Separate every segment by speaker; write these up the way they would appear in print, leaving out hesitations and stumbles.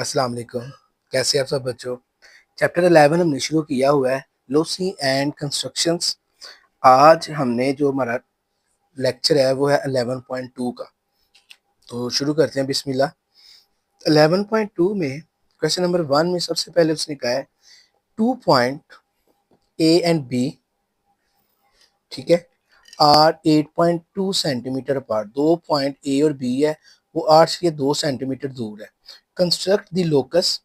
Speaker 1: अस्सलाम वालेकुम। कैसे आप सब बच्चों। चैप्टर 11 हमने शुरू किया हुआ है, लोसी एंड कंस्ट्रक्शंस। आज हमने जो हमारा लेक्चर है वो है 11.2 का। तो शुरू करते हैं बिस्मिल्लाह। 11.2 में क्वेश्चन नंबर 1 में सबसे पहले उसने कहा है 2 पॉइंट ए एंड बी, ठीक है, are 8.2 centimetre apart. 2 point A और बी है, वो आर से 2 सेंटीमीटर दूर है। कंस्ट्रक्ट द लोकस,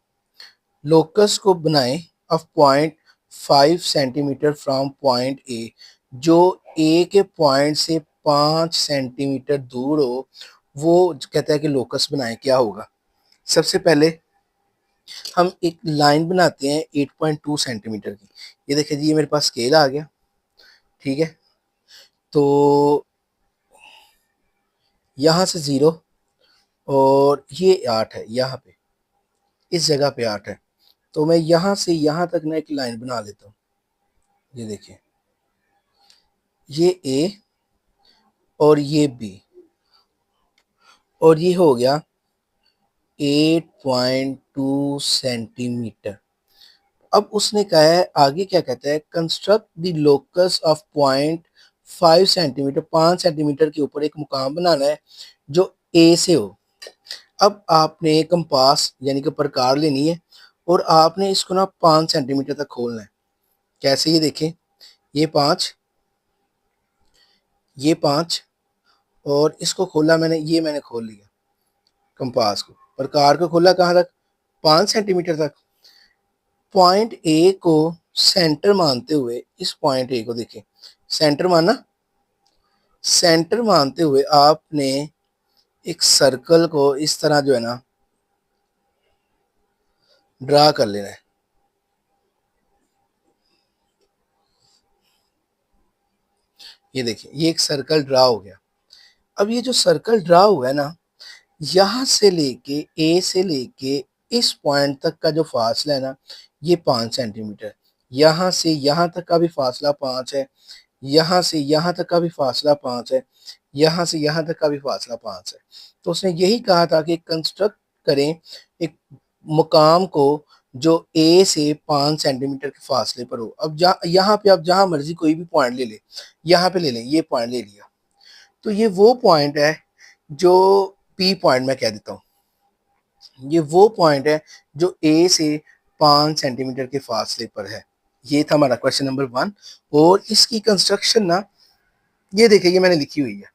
Speaker 1: लोकस को बनाएं of point 5 centimetre from point A, जो ए के पॉइंट से 5 सेंटीमीटर दूर हो, वो कहता है कि लोकस बनाएं। क्या होगा? सबसे पहले हम एक लाइन बनाते हैं 8.2 सेंटीमीटर की। ये देखिए जी, ये मेरे पास स्केल आ गया, ठीक है। तो यहाँ से 0 और ये 8 है, यहाँ पे इस जगह पे 8 है। तो मैं यहाँ से यहाँ तक ना एक लाइन बना लेता हूँ। ये देखिए, ये ए और ये बी, और ये हो गया 8.2 सेंटीमीटर। अब उसने कहा है आगे, क्या कहता है, construct the locus of point 5 centimetre, 5 centimetre के ऊपर एक मुकाम बनाना है जो ए से हो। अब आपने कंपास यानी कि प्रकार लेनी है और आपने इसको ना 5 सेंटीमीटर तक खोलना है। कैसे? ये देखें, ये 5, ये 5, और इसको खोला मैंने, ये मैंने खोल लिया कंपास को। प्रकार को खोला कहाँ तक? 5 सेंटीमीटर तक। पॉइंट ए को सेंटर मानते हुए, इस पॉइंट ए को देखें, सेंटर माना, सेंटर मानते हुए आपने एक सर्कल को इस तरह जो है ना ड्रा कर लेना है। ये देखिए, ये एक सर्कल ड्रा हो गया। अब ये जो सर्कल ड्रा हुआ है ना, यहां से लेके ए से लेके इस पॉइंट तक का जो फासला है ना, ये 5 सेंटीमीटर। यहाँ से यहाँ तक का भी फासला 5 है, यहाँ से यहाँ तक का भी फासला 5 है, यहाँ से यहाँ तक का भी फासला 5 है। तो उसने यही कहा था कि कंस्ट्रक्ट करें एक मुकाम को जो ए से 5 सेंटीमीटर के फासले पर हो। अब यहाँ पे आप जहाँ मर्जी कोई भी पॉइंट ले लें, यहाँ पे ले लें, ये पॉइंट ले लिया, तो ये वो पॉइंट है जो पी पॉइंट मैं कह देता हूँ, ये वो पॉइंट है जो ए से 5 सेंटीमीटर के फासले पर है। ये था हमारा क्वेश्चन नंबर 1। और इसकी कंस्ट्रक्शन ना, ये देखिए, ये मैंने लिखी हुई है।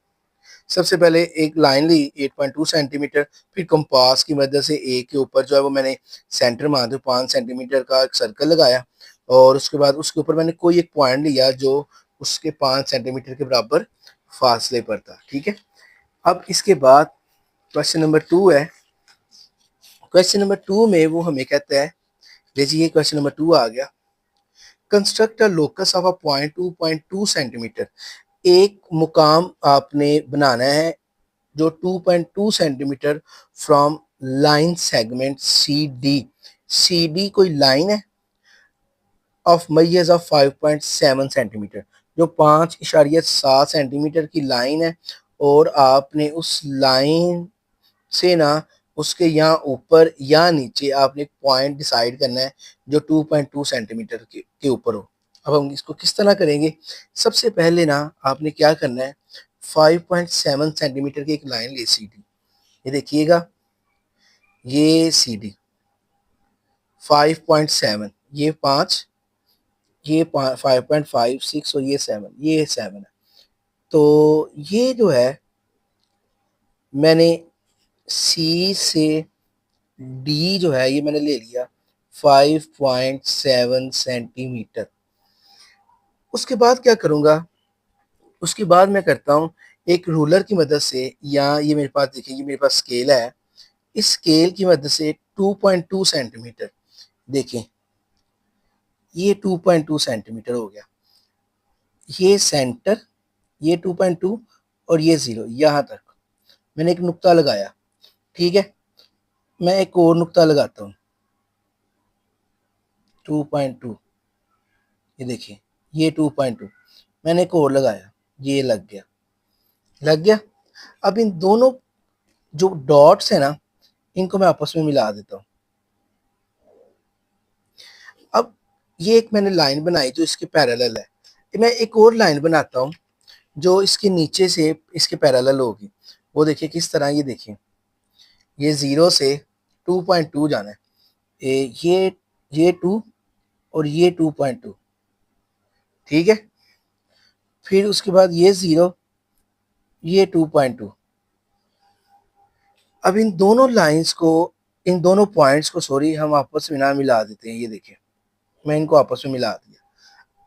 Speaker 1: सबसे पहले एक लाइन ली 8.2 सेंटीमीटर, फिर कंपास की मदद से ए के ऊपर जो है वो मैंने सेंटर मान 5 सेंटीमीटर का एक सर्कल लगाया, और उसके बाद उसके ऊपर मैंने कोई एक पॉइंट लिया जो उसके 5 सेंटीमीटर के बराबर फासले पर था, ठीक है। अब इसके बाद क्वेश्चन नंबर 2 है। क्वेश्चन नंबर 2 में वो हमें कहता है, देखिए क्वेश्चन नंबर 2 आ गया, construct a locus of a point 2.2 centimetre. एक मुकाम आपने बनाना है जो 2.2 centimetre from line segment C D. C D कोई लाइन है ऑफ मैज ऑफ 5.7 सेंटीमीटर, जो 5.7 सेंटीमीटर की लाइन है, और आपने उस लाइन से ना उसके यहाँ ऊपर या नीचे आपने एक पॉइंट डिसाइड करना है जो 2.2 सेंटीमीटर के ऊपर हो। अब हम इसको किस तरह करेंगे? सबसे पहले ना आपने क्या करना है, 5.7 सेंटीमीटर की एक लाइन ले सी डी। ये देखिएगा, ये सी डी 5.7, ये 5, ये 5.56 और ये 7, ये 7 है। तो ये जो है मैंने सी से डी जो है ये मैंने ले लिया 5.7 सेंटीमीटर। उसके बाद क्या करूँगा? उसके बाद मैं करता हूँ एक रूलर की मदद से, या ये मेरे पास देखिए, ये मेरे पास स्केल है, इस स्केल की मदद से 2.2 सेंटीमीटर, देखें ये 2.2 सेंटीमीटर हो गया। ये सेंटर, ये 2.2 और ये 0, यहाँ तक मैंने एक नुक्ता लगाया, ठीक है। मैं एक और नुक्ता लगाता हूँ 2.2, ये देखिए, ये 2.2 मैंने एक और लगाया, ये लग गया, लग गया। अब इन दोनों जो डॉट्स है ना, इनको मैं आपस में मिला देता हूँ, ये एक मैंने लाइन बनाई जो इसके पैरेलल है। मैं एक और लाइन बनाता हूँ जो इसके नीचे से इसके पैरेलल होगी। वो देखिए किस तरह, ये देखिए ये 0 से 2.2 जाना है। ये 2 और ये 2.2, ठीक है। फिर उसके बाद ये 0, ये 2.2। अब इन दोनों लाइंस को, इन दोनों पॉइंट्स को सॉरी हम आपस में ना मिला देते हैं। ये देखिए मैं इनको आपस में मिला दिया।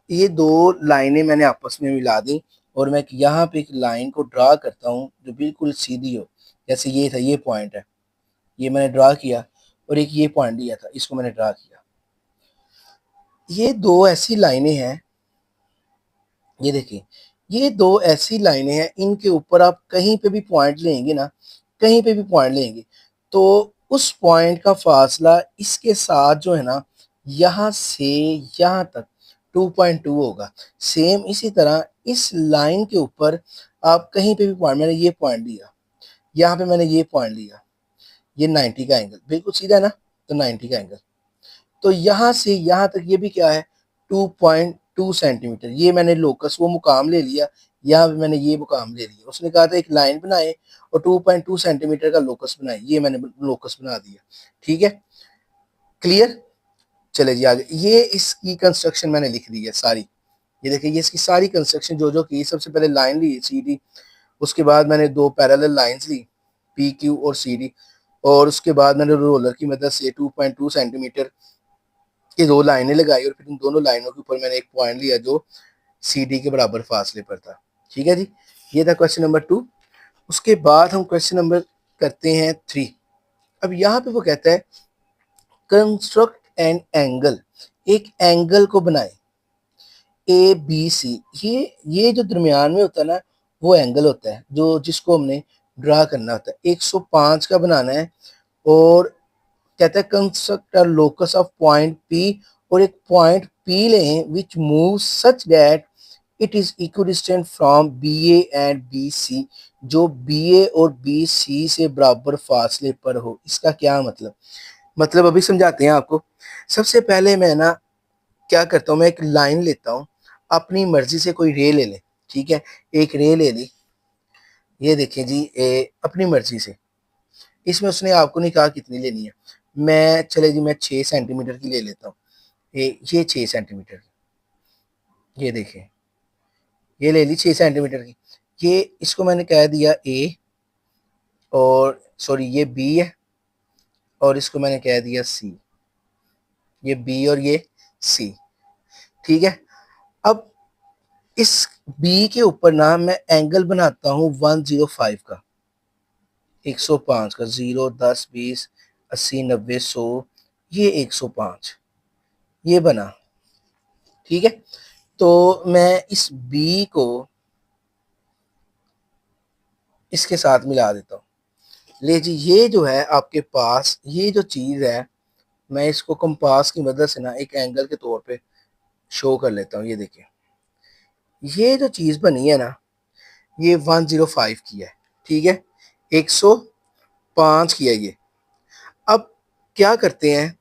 Speaker 1: ये दो लाइनें मैंने आपस में मिला दी और मैं यहाँ पे एक लाइन को ड्रा करता हूँ जो बिल्कुल सीधी हो। जैसे ये था, ये पॉइंट है, ये मैंने ड्रा किया, और एक ये पॉइंट लिया था, इसको मैंने ड्रा किया। ये दो ऐसी लाइनें हैं, ये देखिए ये दो ऐसी लाइनें हैं, इनके ऊपर आप कहीं पे भी पॉइंट लेंगे ना, कहीं पे भी पॉइंट लेंगे तो उस पॉइंट का फासला इसके साथ जो है ना, यहाँ से यहाँ तक 2.2 होगा। सेम इसी तरह इस लाइन के ऊपर आप कहीं पे भी पॉइंट, मैंने ये पॉइंट लिया, यहाँ पे मैंने ये पॉइंट लिया, ये 90 का एंगल बिल्कुल सीधा है ना, तो 90 का एंगल। तो यहाँ से यहाँ तक ये भी क्या है, 2.2 सेंटीमीटर। ये मैंने लोकस वो मुकाम ले लिया, यहाँ पे मैंने ये मुकाम ले लिया। उसने कहा था एक लाइन बनाए और 2.2 सेंटीमीटर का लोकस बनाए, ये मैंने लोकस बना दिया। ठीक है, क्लियर। चले जी आगे। ये इसकी कंस्ट्रक्शन मैंने लिख दी है सारी। ये देखिए ये इसकी सारी कंस्ट्रक्शन जो जो की, सबसे पहले लाइन ली सी डी, उसके बाद मैंने दो पैरेलल लाइंस ली पी क्यू और सी डी, और उसके बाद मैंने रोलर की मदद से 2.2 सेंटीमीटर की दो लाइनें लगाई, और फिर इन दोनों लाइनों के ऊपर मैंने एक पॉइंट लिया जो सी डी के बराबर फासले पर था। ठीक है जी, ये था क्वेश्चन नंबर 2। उसके बाद हम क्वेश्चन नंबर करते हैं 3। अब यहाँ पे वो कहता है कंस्ट्रक्ट एन एंगल, एक एंगल को बनाए ए बी सी। ये जो दरमियान में होता है ना, वो एंगल होता है जो जिसको हमने ड्रा करना होता है। 105 का बनाना है, और कहता है construct a locus of point P, और एक पॉइंट पी लें which move such that it is equidistant from B A and B C, जो बी ए और बी सी से बराबर फासले पर हो। इसका क्या मतलब अभी समझाते हैं आपको। सबसे पहले मैं ना क्या करता हूँ, मैं एक लाइन लेता हूँ, अपनी मर्जी से कोई रे ले ले, ठीक है। एक रे ले ली, ये देखिए जी, अपनी मर्जी से। इसमें उसने आपको नहीं कहा कितनी लेनी है। मैं चले जी मैं 6 सेंटीमीटर की ले लेता हूँ। ये 6 सेंटीमीटर की, ये देखिए ये ले ली 6 सेंटीमीटर की। ये इसको मैंने कह दिया ए, और सॉरी ये बी है, और इसको मैंने कह दिया सी। ये बी और ये सी, ठीक है। अब इस बी के ऊपर ना मैं एंगल बनाता हूँ 105 का, 105 का, 0 10 20 80 90 100, ये 105 ये बना। ठीक है, तो मैं इस बी को इसके साथ मिला देता हूँ। ले जी, ये जो है आपके पास ये जो चीज़ है, मैं इसको कंपास की मदद से ना एक एंगल के तौर पे शो कर लेता हूँ। ये देखिए ये जो चीज़ बनी है ना, ये 105 की है, ठीक है, 105 की है ये। अब क्या करते हैं,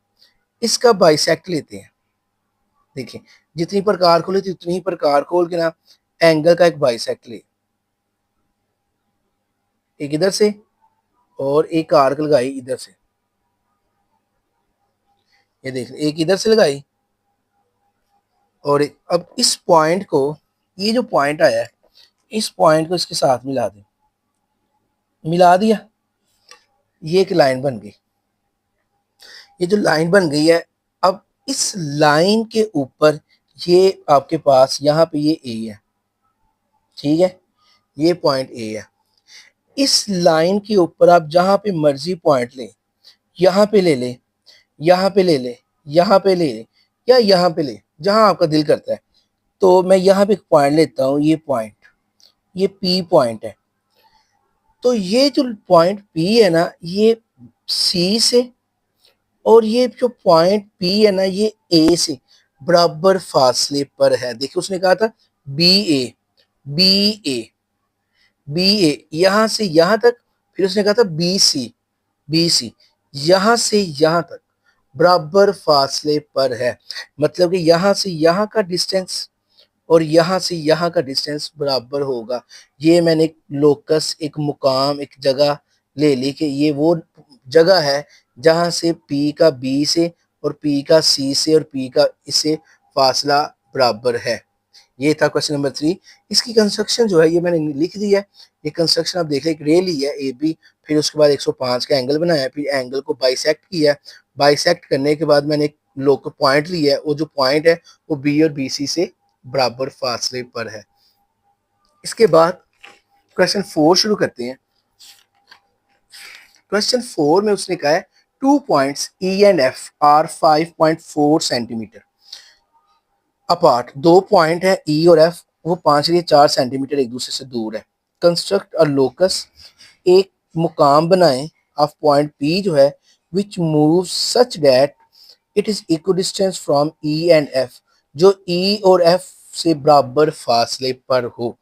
Speaker 1: इसका बाइसेक्ट लेते हैं। देखिए जितनी प्रकार खोले उतनी ही प्रकार खोल के ना एंगल का एक बाइसेक्ट ले, एक इधर से और एक आर्क लगाई इधर से। ये देख एक इधर से लगाई, और अब इस पॉइंट को, ये जो पॉइंट आया है, इस पॉइंट को इसके साथ मिला दे, मिला दिया, ये एक लाइन बन गई। ये जो लाइन बन गई है, अब इस लाइन के ऊपर ये आपके पास यहाँ पे ये ए है, ठीक है, ये पॉइंट ए है। इस लाइन के ऊपर आप जहां पे मर्जी पॉइंट लें, यहाँ पे ले ले, यहाँ पे ले ले, यहाँ पे ले ले, या यहाँ पे ले, जहां आपका दिल करता है। तो मैं यहाँ पे एक पॉइंट लेता हूँ, ये पॉइंट, ये पी पॉइंट है। तो ये जो पॉइंट पी है ना, ये सी से, और ये जो पॉइंट पी है ना, ये ए से बराबर फासले पर है। देखिए उसने कहा था बी ए, बी ए, बी ए, यहां से यहां तक। फिर उसने कहा था बी सी, बी सी, यहां से यहां तक। बराबर फासले पर है। मतलब कि यहाँ से यहाँ का डिस्टेंस और यहाँ से यहाँ का डिस्टेंस बराबर होगा। ये मैंने एक लोकस, एक मुकाम, एक जगह ले ली कि ये वो जगह है जहाँ से पी का बी से और पी का सी से और पी का इससे फासला बराबर है। ये था क्वेश्चन नंबर 3। इसकी कंस्ट्रक्शन जो है ये मैंने लिख दी है। ये कंस्ट्रक्शन आप देख रहे, एक रे ली है ए बी, फिर उसके बाद 105 का एंगल बनाया, फिर एंगल को बाइसेक्ट किया। बाइसेक्ट करने के बाद मैंने एक लोकल पॉइंट लिया है, वो जो पॉइंट है वो बी और बी सी से बराबर फासले पर है। इसके बाद क्वेश्चन 4 शुरू करते हैं। क्वेश्चन 4 में उसने कहा है 2 points E and F R 5.4 centimetre apart. 2 point है ई और एफ, वो 5 सेंटीमीटर एक दूसरे से दूर है। कंस्ट्रक्ट अ लोकस, एक मुकाम बनाएं ऑफ पॉइंट पी जो है विच move such that it is equidistance from E and F, जो ई और एफ से बराबर फासले पर हो।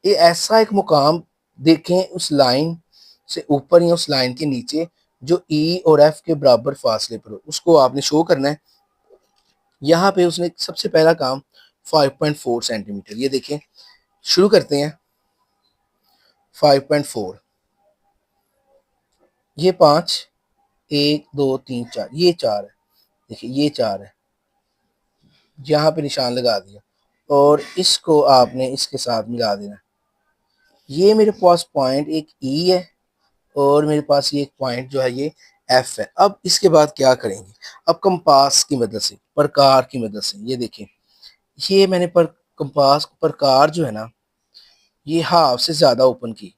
Speaker 1: ये ऐसा एक मुकाम देखें उस लाइन से ऊपर या उस लाइन के नीचे जो ई और एफ के बराबर फासले पर हो, उसको आपने शो करना है। यहाँ पे उसने सबसे पहला काम 5.4 सेंटीमीटर, ये देखें शुरू करते हैं। 5.4, ये 5, 1 2 3 4, ये 4 है, देखिए ये 4 है, यहाँ पे निशान लगा दिया और इसको आपने इसके साथ मिला देना। ये मेरे पास पॉइंट एक ई है और मेरे पास ये एक पॉइंट जो है ये एफ है। अब इसके बाद क्या करेंगे, अब कंपास की मदद से, प्रकार की मदद से, ये देखें ये मैंने पर कंपास प्रकार जो है ना ये हाफ से ज्यादा ओपन की।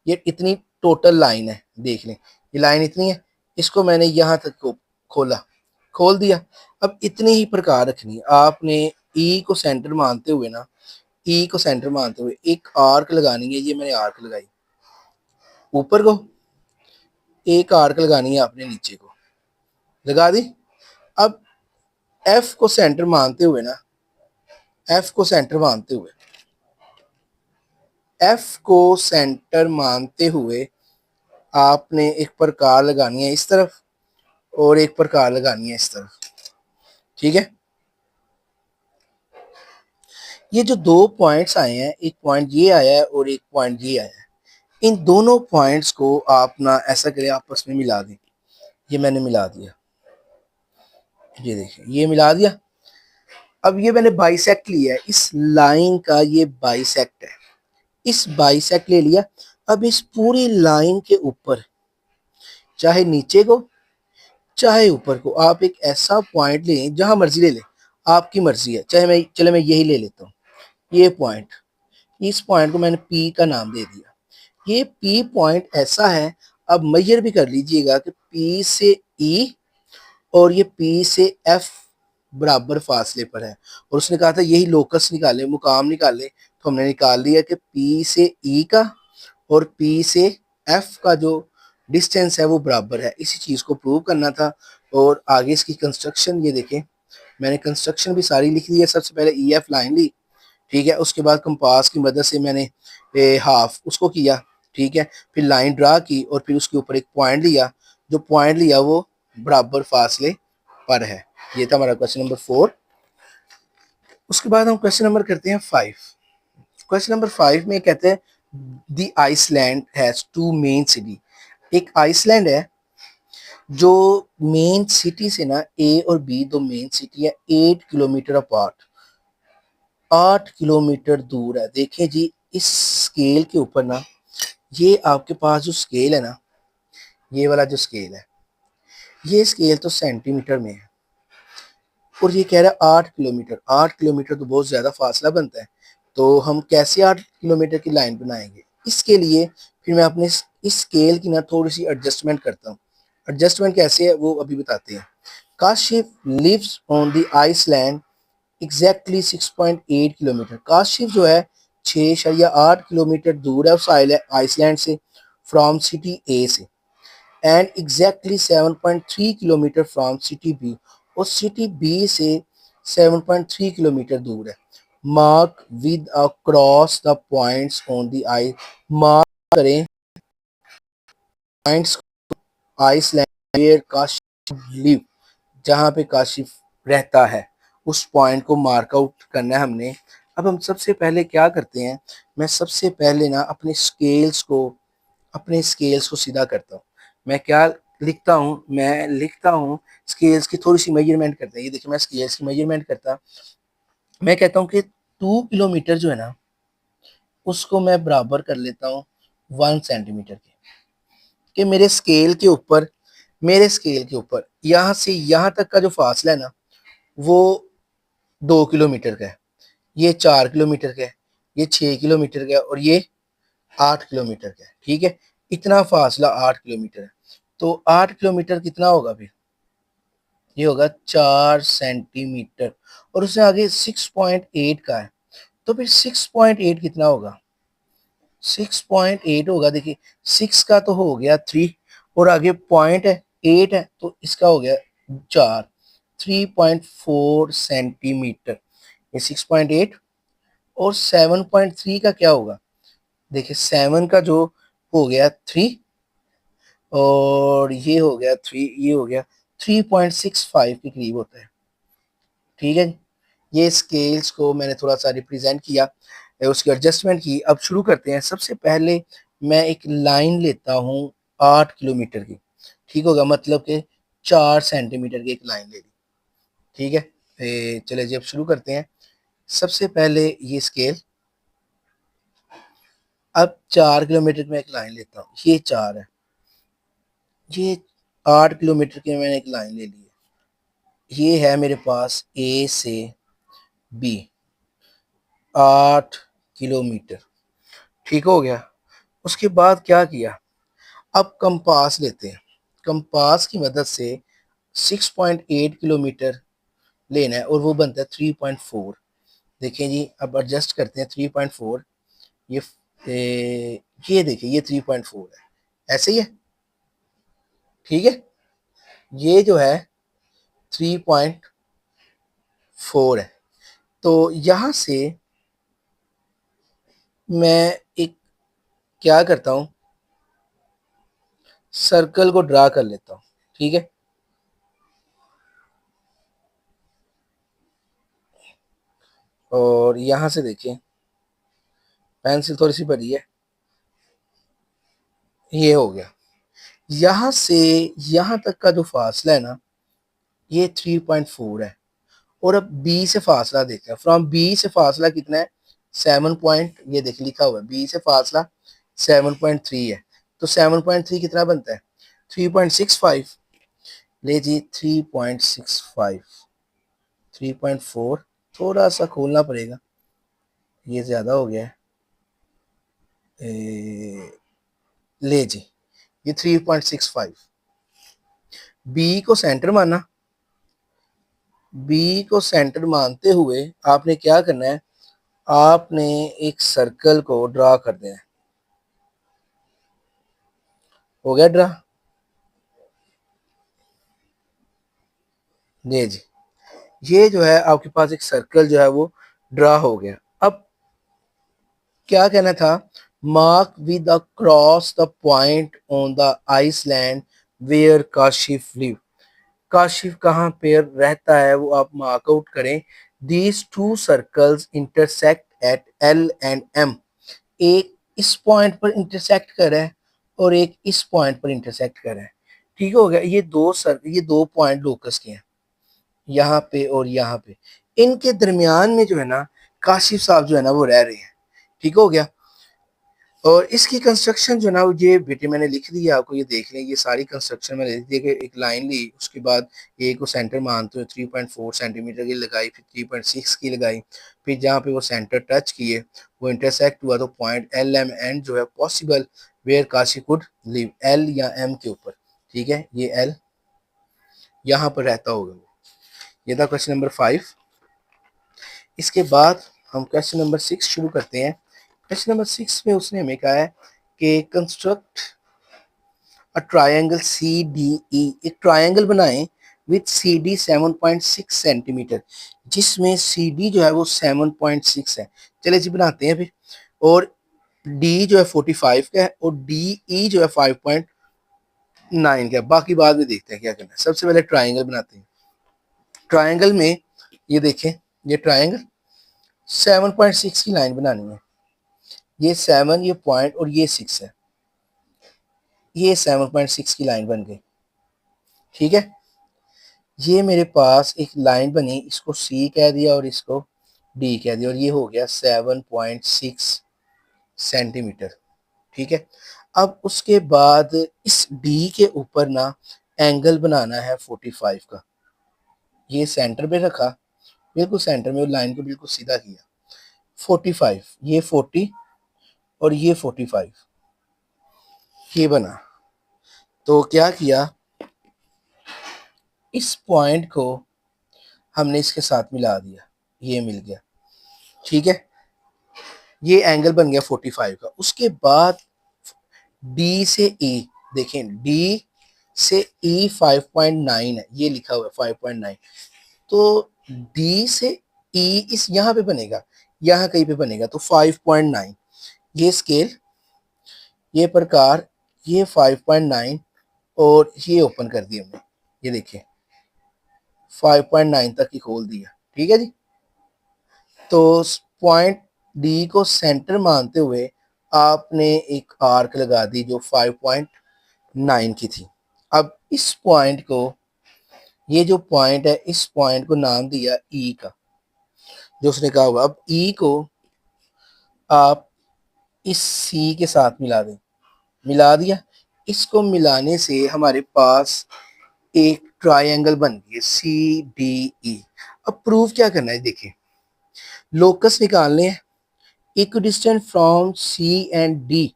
Speaker 1: ये इतनी टोटल लाइन है, देख लें ये लाइन इतनी है, इसको मैंने यहाँ तक को खोला, खोल दिया। अब इतनी ही प्रकार रखनी है आपने। ई को सेंटर मानते हुए ना, ई को सेंटर मानते हुए एक आर्क लगानी है। ये मैंने आर्क लगाई ऊपर को, एक आर्क लगानी है आपने नीचे को, लगा दी। अब एफ को सेंटर मानते हुए ना, एफ को सेंटर मानते हुए, एफ को सेंटर मानते हुए आपने एक प्रकार लगानी है इस तरफ और एक प्रकार लगानी है इस तरफ, ठीक है। ये जो 2 पॉइंट्स आए हैं, एक पॉइंट ये आया है और एक पॉइंट ये आया है, इन दोनों पॉइंट्स को आप ना ऐसा करें आपस में मिला दें। ये मैंने मिला दिया, ये देखिए ये मिला दिया। अब ये मैंने बाइसेक्ट लिया है, इस लाइन का ये बाइसेक्ट है, इस बाइसेक्ट ले लिया। अब इस पूरी लाइन के ऊपर, चाहे नीचे को चाहे ऊपर को, आप एक ऐसा पॉइंट लें, जहां मर्जी ले लें, आपकी मर्जी है। चाहे मैं, चले मैं यही ले लेता हूँ, ये पॉइंट, इस पॉइंट को मैंने पी का नाम दे दिया। ये पी पॉइंट ऐसा है, अब मेजर भी कर लीजिएगा कि पी से ई और ये पी से एफ बराबर फासले पर है। और उसने कहा था यही लोकस निकाले, मुकाम निकाले, तो हमने निकाल लिया कि पी से ई का और पी से एफ का जो डिस्टेंस है वो बराबर है। इसी चीज़ को प्रूव करना था। और आगे इसकी कंस्ट्रक्शन ये देखें, मैंने कंस्ट्रक्शन भी सारी लिख दी है। सबसे पहले ई एफ लाइन ली, ठीक है, उसके बाद कंपास की मदद से मैंने हाफ उसको किया, ठीक है, फिर लाइन ड्रा की और फिर उसके ऊपर एक पॉइंट लिया, जो पॉइंट लिया वो बराबर फासले पर है। ये था हमारा क्वेश्चन नंबर 4। उसके बाद हम क्वेश्चन नंबर करते हैं 5। क्वेश्चन नंबर 5 में कहते हैं the island has 2 main city. एक आइसलैंड है जो मेन सिटी से ना, ए और बी दो मेन सिटी है, 8 किलोमीटर अपार्ट, 8 किलोमीटर दूर है। देखिए जी इस स्केल के ऊपर ना, ये आपके पास जो स्केल है ना, ये वाला जो स्केल है, ये स्केल तो सेंटीमीटर में है और ये कह रहा है 8 किलोमीटर। 8 किलोमीटर तो बहुत ज़्यादा फासला बनता है, तो हम कैसे 8 किलोमीटर की लाइन बनाएंगे। इसके लिए फिर मैं अपने इस स्केल की ना थोड़ी सी एडजस्टमेंट करता हूँ। एडजस्टमेंट कैसे है वो अभी बताते हैं। Kashif lives on the island exactly 6.8 kilometre. Kashif जो है 6.8 किलोमीटर दूर है उस आइसलैंड से, फ्रॉम सिटी ए से, and exactly 7.3 kilometre from city B, और सिटी बी से 7.3 किलोमीटर दूर है। Mark with a cross the points on the eye, mark करें points island where Kashif live, जहाँ पे काशिफ रहता है उस पॉइंट को मार्क आउट करना है हमने। अब हम सबसे पहले क्या करते हैं, मैं सबसे पहले ना अपने स्केल्स को सीधा करता हूँ। मैं क्या लिखता हूँ, मैं लिखता हूँ स्केल्स की थोड़ी सी मेजरमेंट करते हैं। ये देखिए मैं स्केल्स की मेजरमेंट करता, मैं कहता हूँ कि 2 किलोमीटर जो है ना उसको मैं बराबर कर लेता हूँ 1 सेंटीमीटर के, कि मेरे स्केल के ऊपर यहाँ से यहाँ तक का जो फासला है ना वो 2 किलोमीटर का है, ये 4 किलोमीटर का है, ये 6 किलोमीटर का है और ये 8 किलोमीटर का है। ठीक है, इतना फासला 8 किलोमीटर है। तो 8 किलोमीटर कितना होगा फिर, ये होगा 4 सेंटीमीटर। और उससे आगे 6.8 का है, तो फिर 6.8 कितना होगा, 6.8 होगा। देखिए 6 का तो हो गया 3 और आगे पॉइंट है 8 है तो इसका हो गया 4, 3.4 सेंटीमीटर। ये 6.8 और 7.3 का क्या होगा, देखिए 7 का जो हो गया 3 और ये हो गया 3, ये हो गया 3.65 के करीब होता है। ठीक है, ये स्केल्स को मैंने थोड़ा सा रिप्रेजेंट किया, उसकी एडजस्टमेंट की। अब शुरू करते हैं। सबसे पहले मैं एक लाइन लेता हूँ 8 किलोमीटर की, ठीक होगा, मतलब कि 4 सेंटीमीटर की एक लाइन ले ली। ठीक है, चले जी अब शुरू करते हैं। सबसे पहले ये स्केल, अब 4 किलोमीटर की मैं एक लाइन लेता हूँ, ये 4 है, ये 8 किलोमीटर की मैंने एक लाइन ले ली है। ये है मेरे पास ए से बी 8 किलोमीटर। ठीक हो गया। उसके बाद क्या किया, अब कंपास लेते हैं। कंपास की मदद से 6.8 किलोमीटर लेना है और वो बनता है 3.4। देखें जी, अब एडजस्ट करते हैं 3.4। ये ये देखिए ये 3.4 है, ऐसे ही है। ठीक है, ये जो है 3.4 है। तो यहाँ से मैं एक क्या करता हूँ, सर्कल को ड्रा कर लेता हूँ। ठीक है, और यहाँ से देखिए पेंसिल थोड़ी सी बड़ी है, ये हो गया। यहाँ से यहाँ तक का जो फासला है ना ये 3.4 है। और अब बी से फासला देखते हैं। फ्रॉम बी से फासला कितना है, 7 पॉइंट, ये देखिए लिखा हुआ है बी से फासला 7.3 है। तो 7.3 कितना बनता है, 3.65। ले जी 3.65, 3.4 थोड़ा सा खोलना पड़ेगा, ये ज़्यादा हो गया है। ले जी ये 3.65, बी को सेंटर माना। बी को सेंटर मानते हुए आपने क्या करना है, आपने एक सर्कल को ड्रा कर देना है। हो गया ड्रा, ये जी ये जो है आपके पास एक सर्कल जो है वो ड्रा हो गया। अब क्या कहना था, mark with the cross the point on the island where Kashif live. Kashif कहाँ पे रहता है वो आप मार्क आउट करें। These two circles intersect at L and M. एक इस पॉइंट पर इंटरसेक्ट कर रहा है और एक इस पॉइंट पर इंटरसेक्ट कर रहा है। ठीक हो गया, ये दो पॉइंट लोकस के हैं, यहाँ पे और यहाँ पे। इनके दरमियान में जो है ना काशिफ साहब जो है ना वो रह रहे हैं। ठीक हो गया। और इसकी कंस्ट्रक्शन जो ना ये बेटे मैंने लिख दिया आपको, ये देख लें, ये सारी कंस्ट्रक्शन मैंने लिख दी कि एक लाइन ली, उसके बाद ए को सेंटर मानते हुए 3.4 सेंटीमीटर की लगाई, फिर 3.6 की लगाई, फिर जहाँ पे वो सेंटर टच किए वो इंटरसेक्ट हुआ तो पॉइंट एल एम एंड जो है possible where Kashi could live, L या एम के ऊपर। ठीक है, ये एल यहाँ पर रहता होगा वो। ये था क्वेश्चन नंबर 5। इसके बाद हम क्वेश्चन नंबर 6 शुरू करते हैं। क्वेश्चन नंबर 6 में उसने हमें कहा है कि construct a triangle C D E. एक ट्रायंगल बनाएं विथ सी डी 7.6 सेंटीमीटर, जिसमें सी डी जो है वो 7.6 है। चले जी बनाते हैं फिर। और डी जो है 45 का है और डी ई जो है 5.9 का है। बाकी बाद में देखते हैं क्या करना है। सबसे पहले ट्रायंगल बनाते हैं। ट्रायंगल में ये देखें, ये ट्रायंगल 7.6 की लाइन बनानी है। ये 7, ये पॉइंट और ये 6 है। ये 7.6 की लाइन बन गई। ठीक है, ये मेरे पास एक लाइन बनी, इसको सी कह दिया और इसको डी कह दिया, और ये हो गया 7.6 सेंटीमीटर। ठीक है, अब उसके बाद इस डी के ऊपर ना एंगल बनाना है 45 का। ये सेंटर पे रखा, बिल्कुल सेंटर में, और लाइन को बिल्कुल सीधा किया। 45, ये 40 और ये 45, ये बना। तो क्या किया, इस पॉइंट को हमने इसके साथ मिला दिया, ये मिल गया। ठीक है, ये एंगल बन गया 45 का। उसके बाद डी से ई, देखें डी से ई 5.9 है, ये लिखा हुआ है 5.9। तो डी से ई इस यहाँ पे बनेगा, यहाँ कहीं पे बनेगा, तो 5.9। ये स्केल, ये प्रकार, ये 5.9 और ये ओपन कर दिया हमने, ये देखिए 5.9 तक ही खोल दिया। ठीक है जी, तो पॉइंट डी को सेंटर मानते हुए आपने एक आर्क लगा दी जो 5.9 की थी। अब इस पॉइंट को, ये जो पॉइंट है, इस पॉइंट को नाम दिया ई का, जो उसने कहा हुआ। अब ई को आप इस सी के साथ मिला दें, मिला दिया। इसको मिलाने से हमारे पास एक ट्रायंगल बन गई सी डी ई। अब प्रूफ क्या करना है, देखिए लोकस निकालने हैं, equidistant from C and D,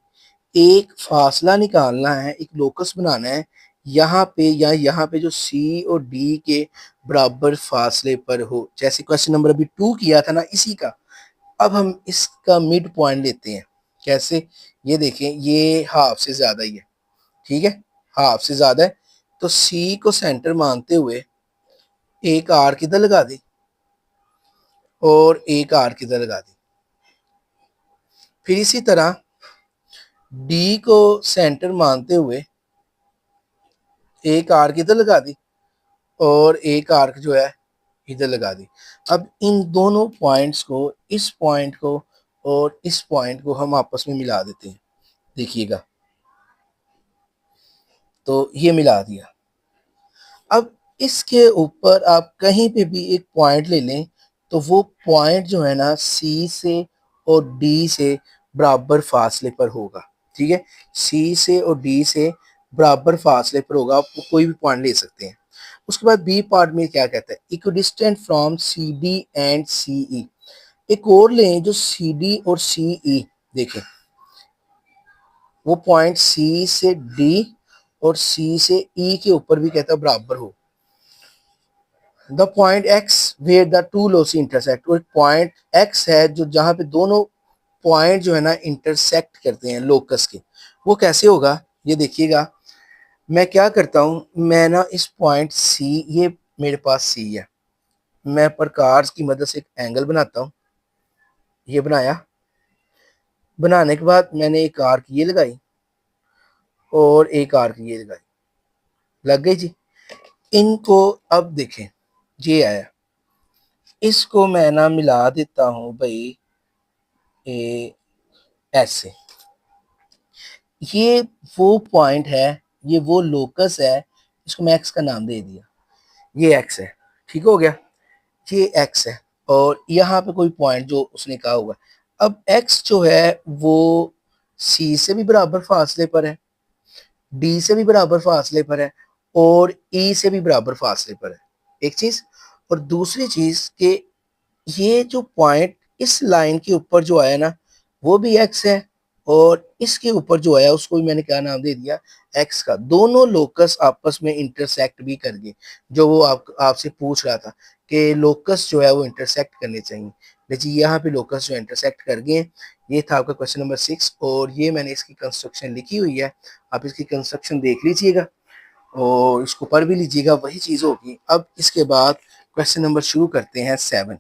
Speaker 1: एक फासला निकालना है, एक लोकस बनाना है यहाँ पे या यहाँ पे जो सी और डी के बराबर फासले पर हो। जैसे क्वेश्चन नंबर अभी 2 किया था ना, इसी का। अब हम इसका मिड पॉइंट लेते हैं। कैसे, ये देखें, ये हाफ से ज्यादा ही है। ठीक है, हाफ से ज्यादा है, तो सी को सेंटर मानते हुए एक आर्क इधर लगा दी और एक आर्क इधर लगा दी। फिर इसी तरह डी को सेंटर मानते हुए एक आर्क इधर लगा दी और एक आर्क जो है इधर लगा दी। अब इन दोनों पॉइंट्स को, इस पॉइंट को और इस पॉइंट को हम आपस में मिला देते हैं। देखिएगा, तो ये मिला दिया। अब इसके ऊपर आप कहीं पे भी एक पॉइंट ले लें, तो वो पॉइंट जो है ना सी से और डी से बराबर फासले पर होगा। ठीक है, सी से और डी से बराबर फासले पर होगा। आप कोई भी पॉइंट ले सकते हैं। उसके बाद बी पार्ट में क्या कहता है, equidistant from C D and C E. एक और लें जो सी डी और सी ई, देखें वो पॉइंट सी से डी और सी से ई के ऊपर भी कहता है बराबर हो। The point X where the two loci intersect, और पॉइंट एक्स है जो जहां पे दोनों पॉइंट जो है ना इंटरसेक्ट करते हैं लोकस के। वो कैसे होगा, ये देखिएगा। मैं क्या करता हूँ, मैं ना इस पॉइंट सी, ये मेरे पास सी है, मैं प्रकार की मदद से एक एंगल बनाता हूँ। ये बनाया, बनाने के बाद मैंने एक आर्क ये लगाई और एक आर्क ये लगाई, लग गई जी। इनको अब देखें, ये आया, इसको मैं ना मिला देता हूँ भाई ए ऐसे। ये वो पॉइंट है, ये वो लोकस है, इसको मैं एक्स का नाम दे दिया, ये एक्स है। ठीक हो गया, ये एक्स है और यहाँ पे कोई पॉइंट जो उसने कहा हुआ। अब एक्स जो है वो सी से भी बराबर फासले पर है, डी से भी बराबर फासले पर है और ई से भी बराबर फासले पर है, एक चीज। और दूसरी चीज कि ये जो पॉइंट इस लाइन के ऊपर जो आया ना, वो भी एक्स है, और इसके ऊपर जो आया उसको भी मैंने क्या नाम दे दिया, एक्स का। दोनों लोकस आपस में इंटरसेक्ट भी कर गए, जो वो आपसे पूछ रहा था कि लोकस जो है वो इंटरसेक्ट करने चाहिए। देखिए यहाँ पे लोकस जो इंटरसेक्ट कर गए। ये था आपका क्वेश्चन नंबर 6, और ये मैंने इसकी कंस्ट्रक्शन लिखी हुई है, आप इसकी कंस्ट्रक्शन देख लीजिएगा और इसको पढ़ भी लीजिएगा, वही चीज होगी। अब इसके बाद क्वेश्चन नंबर शुरू करते हैं 7।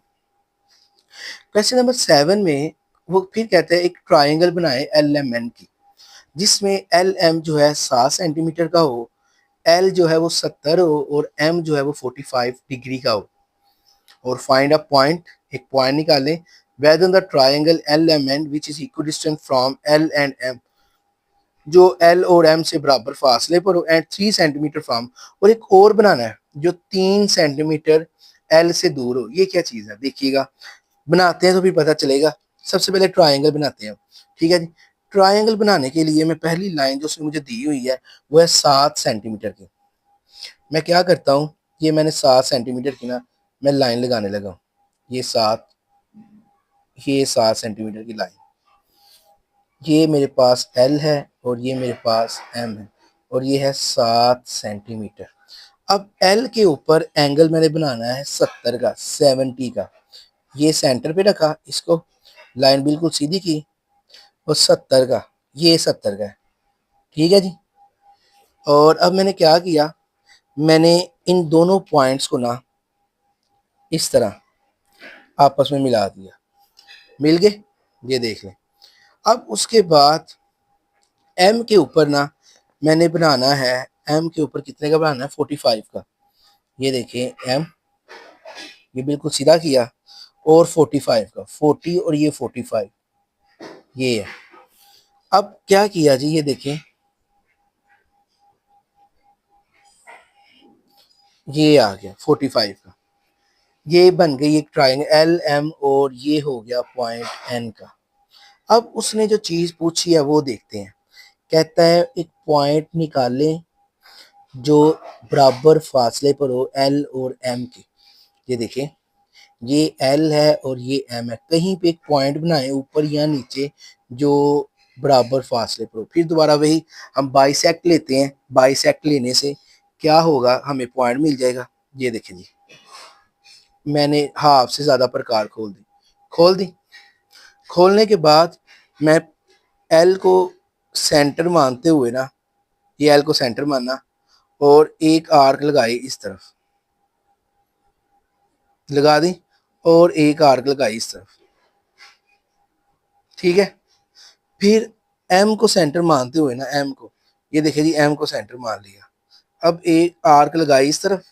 Speaker 1: क्वेश्चन नंबर 7 में वो फिर कहते हैं एक ट्राइंगल बनाए एल एम एन की, जिसमें एल एम जो है 7 सेंटीमीटर का हो, एल जो है वो 70 हो और एम जो है वो 45 डिग्री का हो। और फाइंड अ पॉइंट, एक पॉइंट निकालें whether the triangle L M N which is equidistant from L and M, जो एल और एम से बराबर फासले पर हो, एंड 3 सेंटीमीटर फ्रॉम, और एक और बनाना है जो 3 सेंटीमीटर एल से दूर हो। ये क्या चीज़ है देखिएगा, बनाते हैं तो भी पता चलेगा। सबसे पहले ट्राइंगल बनाते हैं, ठीक है जी। ट्राइंगल बनाने के लिए मैं पहली लाइन जो उसने मुझे दी हुई है वो है 7 सेंटीमीटर की। मैं क्या करता हूँ, ये मैंने 7 सेंटीमीटर की ना मैं लाइन लगाने लगा हूँ। ये 7 सेंटीमीटर की लाइन, ये मेरे पास एल है और ये मेरे पास एम है, और ये है 7 सेंटीमीटर। अब एल के ऊपर एंगल मैंने बनाना है 70 का, 70 का। ये सेंटर पे रखा इसको, लाइन बिल्कुल सीधी की, और 70 का, ये 70 का है, ठीक है जी। और अब मैंने क्या किया, मैंने इन दोनों पॉइंट्स को ना इस तरह आपस में मिला दिया, मिल गए, ये देख लें। अब उसके बाद एम के ऊपर ना मैंने बनाना है, एम के ऊपर कितने का बनाना है, 45 का। ये देखिए एम, ये बिल्कुल सीधा किया, और 45 का, 40 और ये 45, ये है। अब क्या किया जी, ये देखें, ये आ गया 45 का, ये बन गई एक ट्राइंगल एल एम, और ये हो गया पॉइंट एन का। अब उसने जो चीज पूछी है वो देखते हैं। कहता है एक पॉइंट निकालें जो बराबर फासले पर हो एल और एम के। ये देखें, ये एल है और ये एम है, कहीं पे एक पॉइंट बनाए ऊपर या नीचे जो बराबर फासले पर हो। फिर दोबारा वही हम बाइसेक्ट लेते हैं, बाइसेक्ट लेने से क्या होगा, हमें पॉइंट मिल जाएगा। ये देखें जी, मैंने हाफ से ज्यादा प्रकार खोल दी। खोलने के बाद मैं एल को सेंटर मानते हुए ना, ये एल को सेंटर मानना, और एक आर्क लगाई इस तरफ, लगा दी, और एक आर्क लगाई इस तरफ, ठीक है। फिर एम को सेंटर मानते हुए ना, एम को, ये देखिए जी, एम को सेंटर मान लिया। अब एक आर्क लगाई इस तरफ,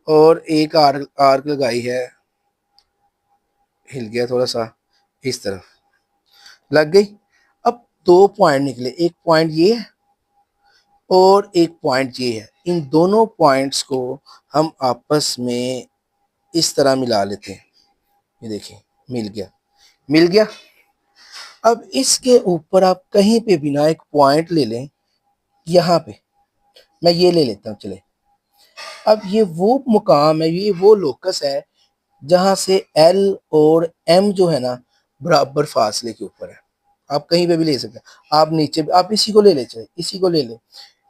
Speaker 1: और एक आर्क आर्क लगाई है, हिल गया थोड़ा सा, इस तरफ लग गई। अब दो पॉइंट निकले, एक पॉइंट ये है और एक पॉइंट ये है। इन दोनों पॉइंट्स को हम आपस में इस तरह मिला लेते हैं। ये देखिए, मिल गया, मिल गया। अब इसके ऊपर आप कहीं पे भी ना एक पॉइंट ले लें, यहाँ पे मैं ये ले लेता हूँ, चले। अब ये वो मुकाम है, ये वो लोकस है जहां से एल और एम जो है ना बराबर फासले के ऊपर है। आप कहीं पे भी ले सकते हैं, आप नीचे आप इसी को ले ले, चाहे इसी को ले ले,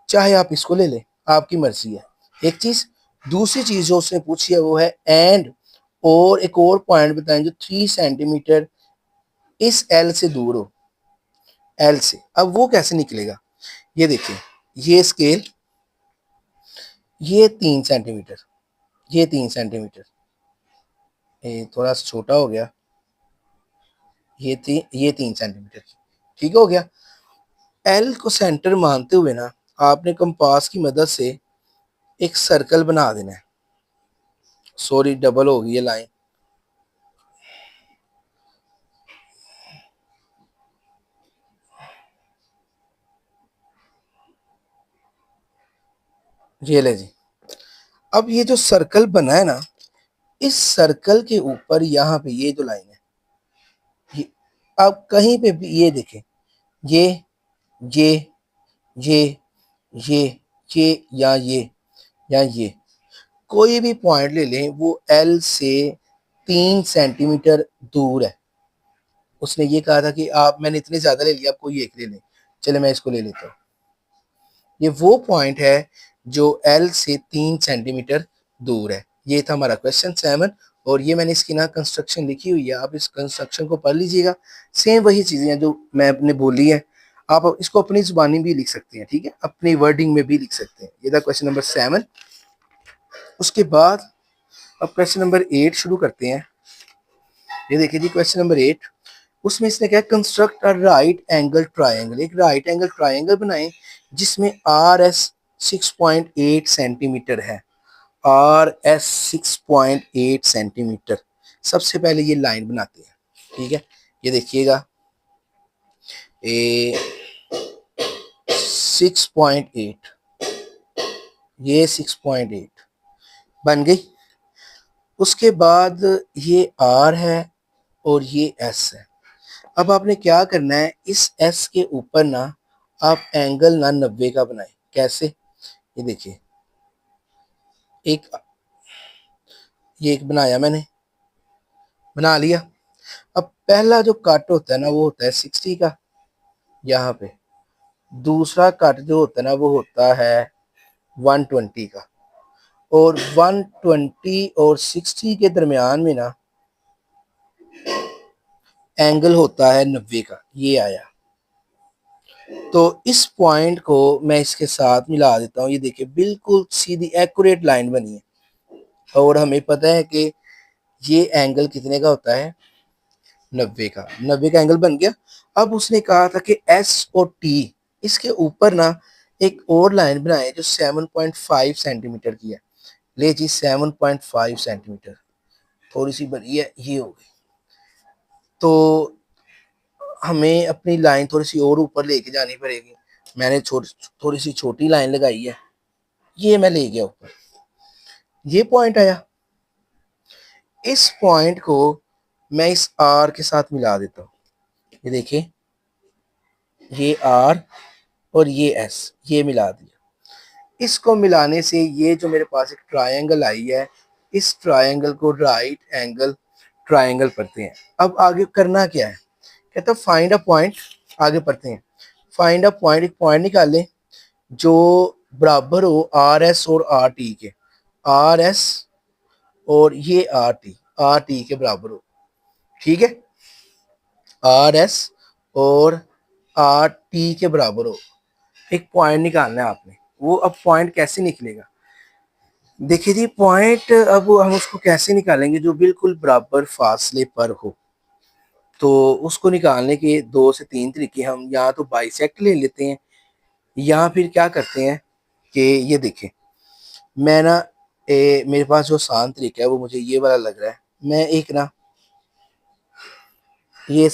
Speaker 1: चाहे आप इसको ले ले, आपकी मर्जी है। एक चीज, दूसरी चीज जो उसने पूछी है वो है एंड, और एक और पॉइंट बताएं जो 3 सेंटीमीटर इस एल से दूर हो, एल से। अब वो कैसे निकलेगा, ये देखिए, ये स्केल, ये 3 सेंटीमीटर, ये 3 सेंटीमीटर, ये थोड़ा सा छोटा हो गया, ये 3 सेंटीमीटर की, ठीक हो गया। एल को सेंटर मानते हुए ना आपने कंपास की मदद से एक सर्कल बना देना है। सॉरी, डबल हो गई ये लाइन, ये ले जी। अब ये जो सर्कल बना है ना, इस सर्कल के ऊपर यहाँ पे ये जो लाइन है, ये आप कहीं पे भी ये देखें, ये ये ये ये ये या ये कोई भी पॉइंट ले लें, वो एल से 3 सेंटीमीटर दूर है। उसने ये कहा था कि आप, मैंने इतने ज्यादा ले लिया, आप कोई एक ले लें, चले मैं इसको ले लेता हूँ। ये वो पॉइंट है जो एल से 3 सेंटीमीटर दूर है। ये था हमारा क्वेश्चन 7, और ये मैंने इसकी ना कंस्ट्रक्शन लिखी हुई है, आप इस कंस्ट्रक्शन को पढ़ लीजिएगा। सेम वही चीजें हैं जो मैं अपने बोली है, आप इसको अपनी जुबानी भी लिख सकते हैं, ठीक है, अपनी वर्डिंग में भी लिख सकते हैं। ये था क्वेश्चन नंबर 7। उसके बाद अब क्वेश्चन नंबर 8 शुरू करते हैं। ये देखिए जी, क्वेश्चन नंबर 8, उसमें इसने क्या, construct a right angle triangle, एक राइट एंगल ट्राइंगल बनाएं जिसमें आर एस 6.8 सेंटीमीटर है, आर एस 6.8 सेंटीमीटर। सबसे पहले ये लाइन बनाते हैं, ठीक है। ये देखिएगा, ए 6.8, ये 6.8 बन गई। उसके बाद ये आर है और ये एस है। अब आपने क्या करना है, इस एस के ऊपर ना आप एंगल ना 90 का बनाए। कैसे, ये देखिए, एक ये एक बनाया मैंने, बना लिया। अब पहला जो कट होता है ना वो होता है 60 का यहाँ पे, दूसरा कट जो होता है ना वो होता है 120 का, और 120 और 60 के दरमियान में ना एंगल होता है 90 का। ये आया, तो इस पॉइंट को मैं इसके साथ मिला देता हूँ। ये देखिए बिल्कुल सीधी एक्यूरेट लाइन बनी है, और हमें पता है कि ये एंगल कितने का होता है, 90 का। 90 का एंगल बन गया। अब उसने कहा था कि एस और टी, इसके ऊपर ना एक और लाइन बनाए जो 7.5 सेंटीमीटर की है। ले जी, 7.5 सेंटीमीटर, थोड़ी सी बड़ी है, ये हो गई। तो हमें अपनी लाइन थोड़ी सी और ऊपर लेके जानी पड़ेगी। मैंने थोड़ी सी छोटी लाइन लगाई है, ये मैं ले गया ऊपर। ये पॉइंट आया, इस पॉइंट को मैं इस आर के साथ मिला देता हूँ। ये देखिए, ये आर और ये एस, ये मिला दिया। इसको मिलाने से ये जो मेरे पास एक ट्रायंगल आई है, इस ट्रायंगल को राइट एंगल ट्रायंगल पढ़ते हैं। अब आगे करना क्या है, कहता है फाइंड अ पॉइंट। आगे पढ़ते हैं, फाइंड अ पॉइंट। एक पॉइंट निकालें जो बराबर हो आर एस और आर टी के। आर एस और ये आर टी के बराबर हो, ठीक है। आर एस और आर टी के बराबर हो, एक पॉइंट निकालना है आपने। वो अब पॉइंट कैसे निकलेगा, देखिए जी, पॉइंट अब हम उसको कैसे निकालेंगे जो बिल्कुल बराबर फासले पर हो। तो उसको निकालने के दो से तीन तरीके, हम या तो बाइसेक्ट ले लेते हैं, या फिर क्या करते हैं कि ये देखें, मैं ना मेरे पास जो आसान तरीका है वो मुझे ये वाला लग रहा है। मैं एक ना ये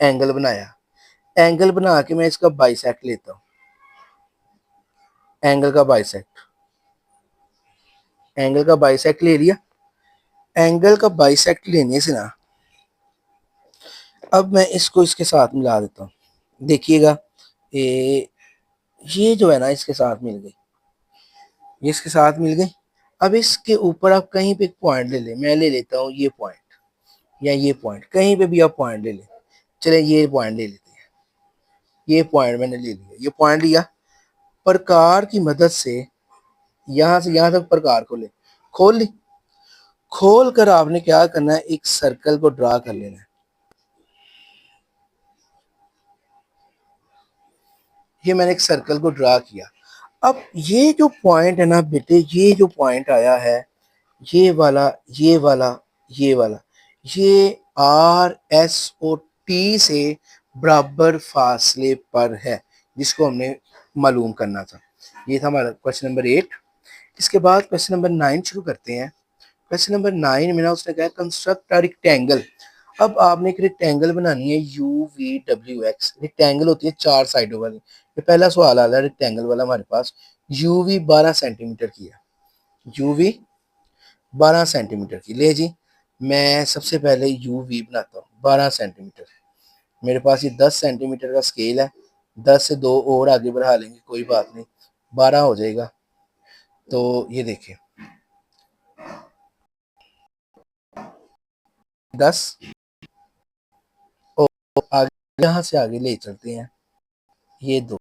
Speaker 1: एंगल बनाया, एंगल बना के मैं इसका बाइसेक्ट लेता हूँ। एंगल का बाइसेक्ट, एंगल का बाइसेक्ट ले लिया। एंगल का बाइसेक्ट लेने से ना अब मैं इसको इसके साथ मिला देता हूँ। देखिएगा, ये जो है ना इसके साथ मिल गई, ये इसके साथ मिल गई। अब इसके ऊपर आप कहीं पे एक पॉइंट ले लें, मैं ले लेता हूँ ये पॉइंट, या ये पॉइंट, कहीं पे भी आप पॉइंट ले लें। चले ये पॉइंट ले लेते हैं, ये पॉइंट मैंने ले लिया। ये पॉइंट लिया, प्रकार की मदद से यहाँ से यहाँ तक प्रकार को ले, खोल ली। खोल कर आपने क्या करना है, एक सर्कल को ड्रा कर लेना है। ये मैंने एक सर्कल को ड्रा किया। अब ये जो पॉइंट है ना बेटे, ये जो पॉइंट आया है, ये वाला, ये वाला, ये वाला, ये आर एस और टी से बराबर फासले पर है, जिसको हमने मालूम करना था। ये था हमारा क्वेश्चन नंबर 8। इसके बाद क्वेश्चन नंबर 9 शुरू करते हैं। क्वेश्चन नंबर 9 में ना उसने कहा कंस्ट्रक्ट अ रेक्टेंगल। अब आपने एक रेक्टेंगल बनानी है, you V W x. Rectangle होती है चार साइडों वाली। ये पहला सवाल आ रहा है रेक्टेंगल वाला हमारे पास। यू वी 12 सेंटीमीटर की है, यू वी 12 सेंटीमीटर की। ले जी, मैं सबसे पहले यू वी बनाता हूँ 12 सेंटीमीटर। मेरे पास ये 10 सेंटीमीटर का स्केल है, 10 से दो और आगे बढ़ा लेंगे, कोई बात नहीं, 12 हो जाएगा। तो ये देखिए, 10 और आगे, यहाँ से आगे ले चलते हैं, ये दो,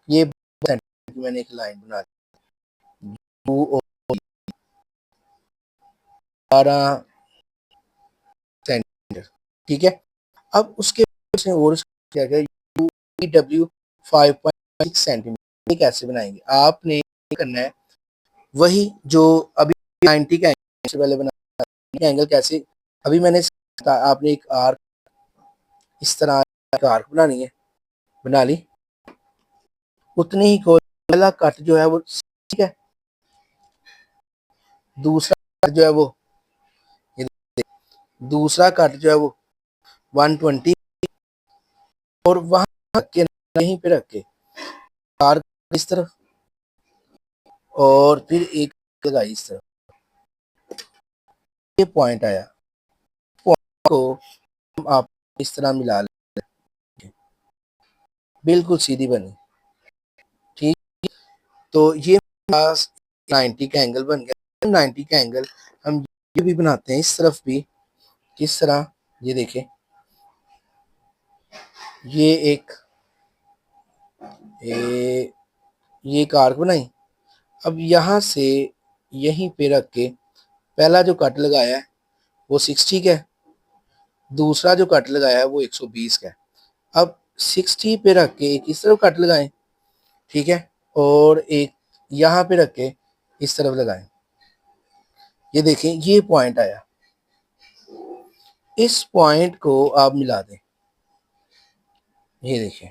Speaker 1: ये सेंटीमीटर मैंने एक लाइन बना दी, यू और 12 सेंटीमीटर, ठीक है। अब उसके और क्या क्या, यू डब्ल्यू 5.6 सेंटीमीटर, कैसे बनाएंगे आपने करना है वही जो अभी 90 का एंगल से पहले बना। एंगल कैसे, अभी मैंने आपने एक आर्क, इस तरह एक आर्क बनानी है, बना ली। उतनी ही कोई पहला कट जो है वो, ठीक है, दूसरा कट जो है वो, ये दूसरा कट जो है वो 120 और वहां रख के, यहीं पे रख के चार इस तरफ और फिर एक लगाई इस तरफ, ये पॉइंट आया। पॉइंट को हम आप इस तरह मिला लें, बिल्कुल सीधी बनी। ठीक, तो ये 90 का एंगल बन गया। 90 का एंगल हम ये भी बनाते हैं इस तरफ भी, किस तरह, ये देखें, ये एक ये एक आर्क बनाई। अब यहाँ से यहीं पे रख के पहला जो कट लगाया है वो 60 का है, दूसरा जो कट लगाया है वो 120 का है। अब 60 पे रख के एक इस तरफ कट लगाएं, ठीक है, और एक यहाँ पे रख के इस तरफ लगाएं। ये देखें, ये पॉइंट आया, इस पॉइंट को आप मिला दें। ये देखें,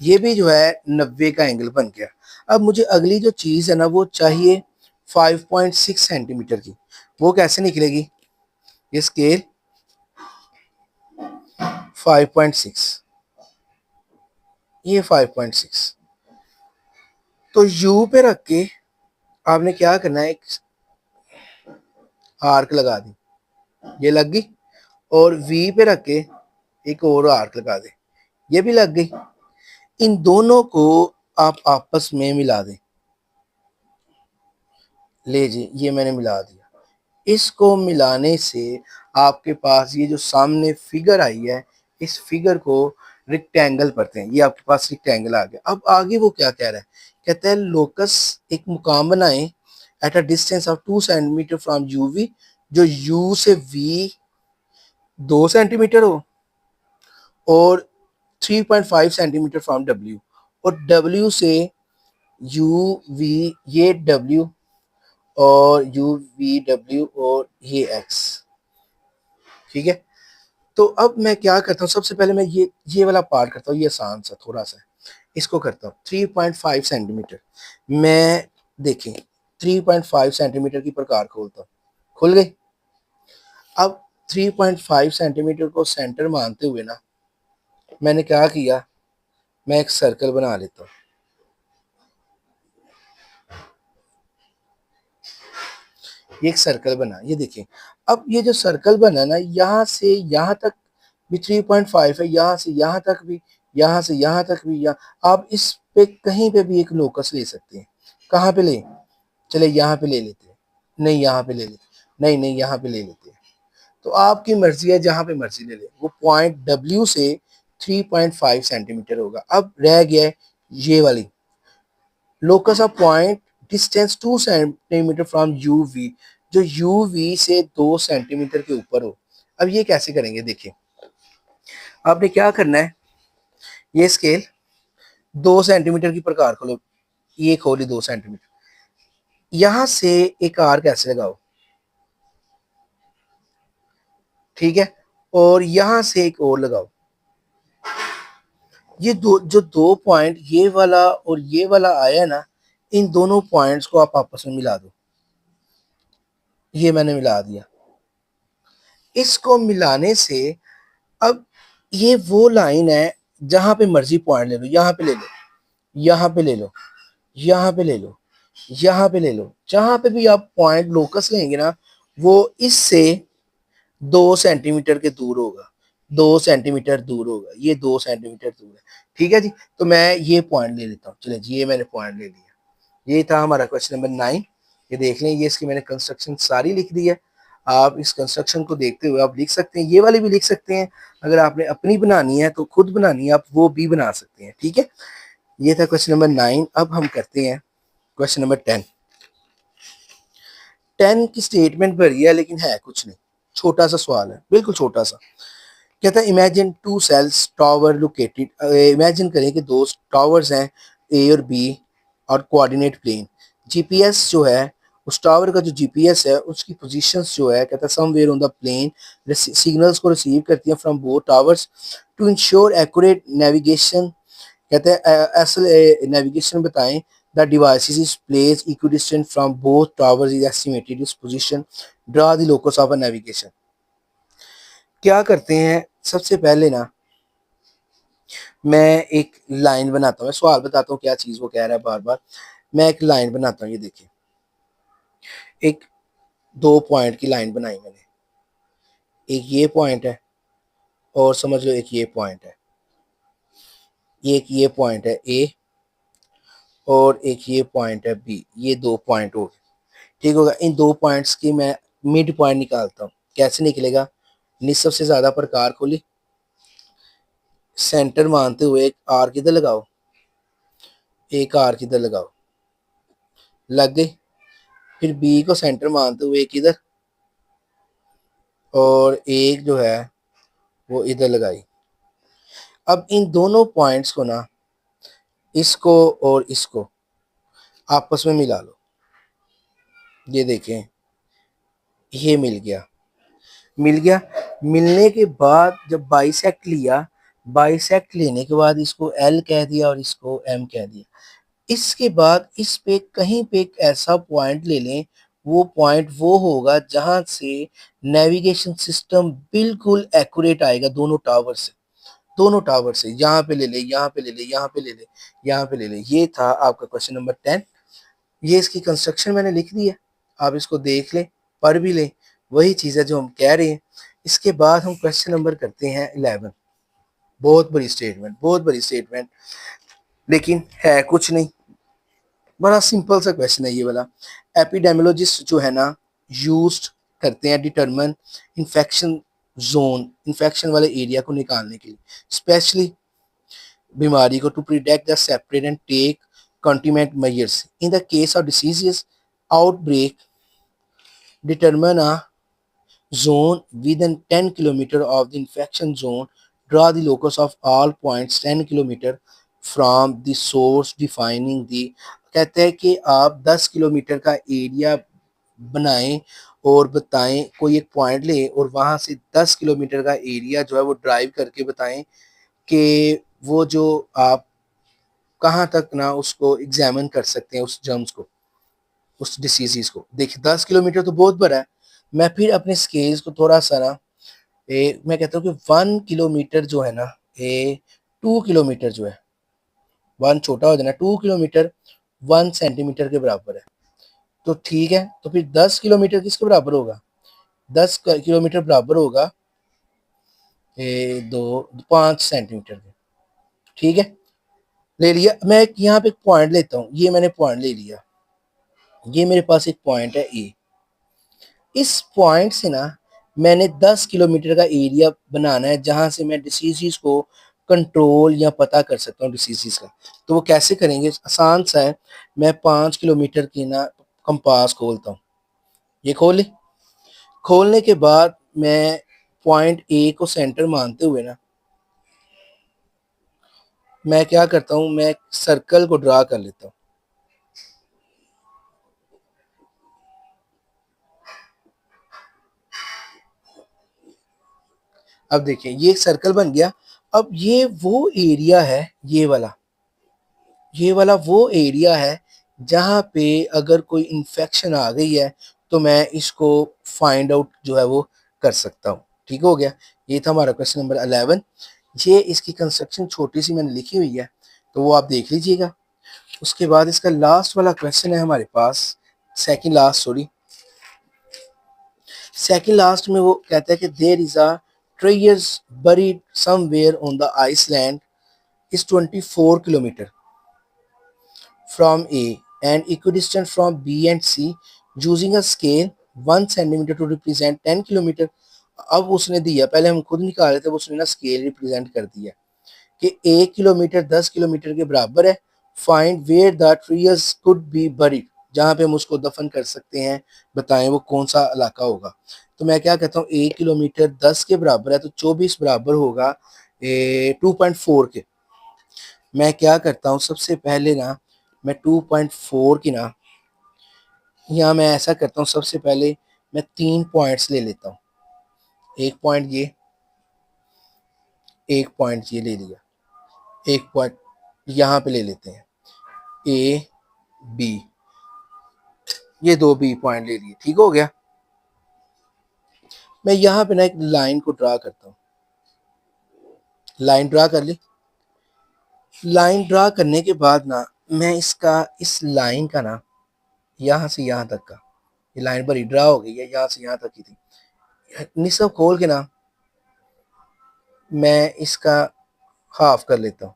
Speaker 1: ये भी जो है 90 का एंगल बन गया। अब मुझे अगली जो चीज है ना वो चाहिए 5.6 सेंटीमीटर की। वो कैसे निकलेगी? ये स्केल 5.6, ये 5.6, तो यू पे रख के आपने क्या करना है, एक आर्क लगा दी, ये लग गई, और वी पे रख के एक और आर्क लगा दे, ये भी लग गई। इन दोनों को आप आपस में मिला दें। ले जी, ये मैंने मिला दिया। इसको मिलाने से आपके पास ये जो सामने फिगर आई है, इस फिगर को रेक्टेंगल पढ़ते हैं, ये आपके पास रेक्टेंगल आ गया। अब आगे वो क्या कह रहा है, कहता है लोकस एक मुकाम बनाएं at a distance of 2 centimetre from UV, जो यू से वी 2 सेंटीमीटर हो और 3.5 सेंटीमीटर फ्रॉम डब्ल्यू, और डब्ल्यू से यू वी, ये डब्ल्यू और यू वी डब्ल्यू और ये एक्स। ठीक है, तो अब मैं क्या करता हूँ, सबसे पहले मैं ये वाला पार्ट करता हूँ, ये आसान सा थोड़ा सा, इसको करता हूँ 3.5 सेंटीमीटर। मैं देखें 3.5 सेंटीमीटर की प्रकार खोलता हूँ, खुल गई। अब 3.5 सेंटीमीटर को सेंटर मानते हुए ना मैंने क्या किया, मैं एक सर्कल बना लेता हूँ। ये एक सर्कल बना, ये देखिए। अब ये जो सर्कल बना ना, यहाँ से यहाँ तक भी 3.5 है, यहाँ से यहाँ तक भी, यहाँ से यहाँ तक भी, यहाँ आप इस पे कहीं पे भी एक लोकस ले सकते हैं। कहाँ पे ले, चले यहाँ पे ले लेते हैं, नहीं यहाँ पे ले लेते, नहीं नहीं यहाँ पे ले लेते हैं। तो आपकी मर्जी है, जहाँ पे मर्जी ले ले। वो पॉइंट डब्ल्यू से 3.5 सेंटीमीटर होगा। अब रह गया है ये वाली locus of point distance 2 centimetre from U V, जो यू वी से 2 सेंटीमीटर के ऊपर हो। अब ये कैसे करेंगे, देखिए आपने क्या करना है, ये स्केल 2 सेंटीमीटर की प्रकार खोलो, ये खोली 2 सेंटीमीटर, यहां से एक आर्क ऐसे लगाओ, ठीक है, और यहां से एक और लगाओ। ये दो पॉइंट, ये वाला और ये वाला आया ना, इन दोनों पॉइंट्स को आप आपस में मिला दो। ये मैंने मिला दिया। इसको मिलाने से अब ये वो लाइन है, जहां पे मर्जी पॉइंट ले लो, यहाँ पे ले लो, यहाँ पे ले लो, यहाँ पे ले लो, यहाँ पे ले लो, जहां पे भी आप पॉइंट लोकस लेंगे ना, वो इससे 2 सेंटीमीटर के दूर होगा, 2 सेंटीमीटर दूर होगा, ये 2 सेंटीमीटर दूर है। ठीक है जी, तो मैं ये पॉइंट ले लेता हूँ। चले जी, ये मैंने पॉइंट ले लिया। ये था हमारा क्वेश्चन नंबर 9। ये देख लें, ये इसकी मैंने कंस्ट्रक्शन सारी लिख दी है। आप इस कंस्ट्रक्शन को देखते हुए आप लिख सकते हैं, ये वाली भी लिख सकते हैं। अगर आपने अपनी बनानी है तो खुद बनानी है, आप वो भी बना सकते हैं। ठीक है, ये था क्वेश्चन नंबर 9। अब हम करते हैं क्वेश्चन नंबर 10। 10 की स्टेटमेंट भरी है लेकिन है कुछ नहीं, छोटा सा सवाल है, बिल्कुल छोटा सा। कहता है imagine 2 cells tower located, imagine करें कि 2 टावर्स हैं, ए और बी, और कोऑर्डिनेट प्लेन। जीपीएस जो है, उस टावर का जो जीपीएस है उसकी पोजीशंस जो है, कहता है somewhere on the plane signals को रिसीव करती हैं from both towers to ensure accurate navigation. कहते हैं असल नेविगेशन बताएं The devices is placed equidistant from both towers is estimated its position. Draw the locus of a navigation. क्या करते हैं सबसे पहले ना, मैं एक लाइन बनाता हूँ, मैं सवाल बताता हूँ क्या चीज़ वो कह रहा है बार बार। मैं एक लाइन बनाता हूँ, ये देखिए, एक 2 पॉइंट की लाइन बनाई मैंने। एक ये पॉइंट है और समझ लो एक ये पॉइंट है। एक ये पॉइंट है ए और एक ये पॉइंट है बी। ये 2 पॉइंट हो गए, ठीक होगा। इन 2 पॉइंट्स की मैं मिड पॉइंट निकालता हूँ। कैसे निकलेगा? निस्फ से ज्यादा प्रकार खोली, सेंटर मानते हुए एक आर किधर लगाओ, एक आर किधर लगाओ, लग गई। फिर बी को सेंटर मानते हुए एक इधर और एक जो है वो इधर लगाई। अब इन दोनों पॉइंट्स को ना, इसको और इसको आपस में मिला लो। ये देखें, ये मिल गया, मिल गया। मिलने के बाद जब बाइसेक्ट लिया, बाइसेक्ट लेने के बाद इसको एल कह दिया और इसको एम कह दिया। इसके बाद इस पे कहीं पे एक ऐसा पॉइंट ले लें, वो पॉइंट वो होगा जहां से नेविगेशन सिस्टम बिल्कुल एक्यूरेट आएगा दोनों टावर से। दोनों टावर से यहाँ पे ले ले, यहाँ पे ले ले, यहाँ पे ले ले, यहाँ पे ले ले। ये था आपका क्वेश्चन नंबर 10। ये इसकी कंस्ट्रक्शन मैंने लिख दी है, आप इसको देख लें, पढ़ भी लें, वही चीज़ है जो हम कह रहे हैं। इसके बाद हम क्वेश्चन नंबर करते हैं 11। बहुत बड़ी स्टेटमेंट, बहुत बड़ी स्टेटमेंट, लेकिन है कुछ नहीं, बड़ा सिंपल सा क्वेश्चन है ये वाला। एपिडेमियोलॉजिस्ट जो है ना, यूज्ड करते हैं डिटरमिन इन्फेक्शन जोन, इन्फेक्शन वाले एरिया को निकालने के लिए, स्पेशली बीमारी को, to predict the separate and take containment measures in the case of diseases outbreak. Determine a zone within 10 kilometer of the infection zone. Draw the locus of all points 10 kilometer from the source defining the। कहते हैं कि आप 10 kilometre का area बनाएं और बताएं, कोई एक पॉइंट लें और वहां से 10 किलोमीटर का एरिया जो है वो ड्राइव करके बताएं कि वो जो आप कहाँ तक ना उसको एग्जामिन कर सकते हैं, उस जर्म्स को, उस डिसीजेस को। देखिए 10 किलोमीटर तो बहुत बड़ा है। मैं फिर अपने स्केल्स को थोड़ा सा ना, मैं कहता हूँ कि 1 किलोमीटर जो है ना, 2 किलोमीटर जो है, 1 छोटा हो जाना, 2 किलोमीटर 1 सेंटीमीटर के बराबर है। तो ठीक है, तो फिर 10 किलोमीटर किसके बराबर होगा? 10 किलोमीटर बराबर होगा 5 सेंटीमीटर के। ठीक है, ले लिया। मैं यहाँ पे एक पॉइंट लेता हूँ, ये मैंने पॉइंट ले लिया। ये मेरे पास एक पॉइंट है ए। इस पॉइंट से ना मैंने 10 किलोमीटर का एरिया बनाना है जहां से मैं डिसीजेस को कंट्रोल या पता कर सकता हूँ डिसीजेस का। तो वो कैसे करेंगे? आसान सा है। मैं 5 किलोमीटर की ना कंपास खोलता हूँ, ये खोली। खोलने के बाद मैं पॉइंट ए को सेंटर मानते हुए ना, मैं क्या करता हूँ, मैं सर्कल को ड्रा कर लेता हूँ। अब देखिए ये एक सर्कल बन गया। अब ये वो एरिया है, ये वाला, ये वाला वो एरिया है जहाँ पे अगर कोई इन्फेक्शन आ गई है तो मैं इसको फाइंड आउट जो है वो कर सकता हूँ। ठीक हो गया, ये था हमारा क्वेश्चन नंबर 11। ये इसकी कंस्ट्रक्शन छोटी सी मैंने लिखी हुई है, तो वो आप देख लीजिएगा। उसके बाद इसका लास्ट वाला क्वेश्चन है हमारे पास, second last, sorry, second last में वो कहता है कि there is a treasure buried somewhere on the island is 24 kilometer from A and equidistant from B and C using a scale 1 centimeter to represent 10 kilometre. अब उसने दिया, पहले हम खुद निकाल रहे थे, उसने ना स्केल रिप्रेजेंट कर दिया कि 1 किलोमीटर 10 किलोमीटर के बराबर है। Find where the trees could be buried, जहाँ पे हम उसको दफन कर सकते हैं, बताएं वो कौन सा इलाका होगा। तो मैं क्या कहता हूँ, 1 किलोमीटर 10 के बराबर है तो 24 बराबर होगा 2.4 के। मैं क्या करता हूँ सबसे पहले ना, मैं 2.4 की ना, यहाँ मैं ऐसा करता हूँ, सबसे पहले मैं 3 पॉइंट्स ले लेता हूँ। एक पॉइंट ये, एक पॉइंट ये ले लिया, एक पॉइंट यहाँ पे ले लेते हैं ए बी, ये दो बी पॉइंट ले लिए, ठीक हो गया। मैं यहाँ पे ना एक लाइन को ड्रा करता हूँ, लाइन ड्रा कर ली। लाइन ड्रा करने के बाद ना मैं इसका, इस लाइन का ना यहाँ से यहाँ तक का, ये लाइन भरी ड्रा हो गई है, यहाँ से यहाँ तक की थी, निसब खोल के ना मैं इसका हाफ कर लेता हूँ,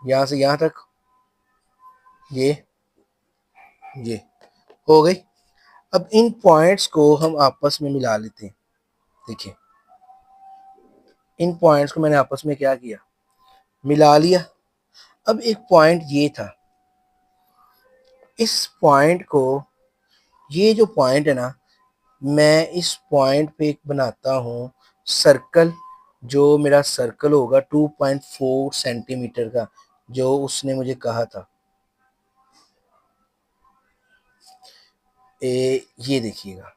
Speaker 1: यहाँ से यहाँ तक, ये हो गई। अब इन पॉइंट्स को हम आपस में मिला लेते हैं। देखिए इन पॉइंट्स को मैंने आपस में क्या किया, मिला लिया। अब एक पॉइंट ये था, इस पॉइंट को, ये जो पॉइंट है ना, मैं इस पॉइंट पे एक बनाता हूँ सर्कल, जो मेरा सर्कल होगा 2.4 सेंटीमीटर का, जो उसने मुझे कहा था। ये देखिएगा,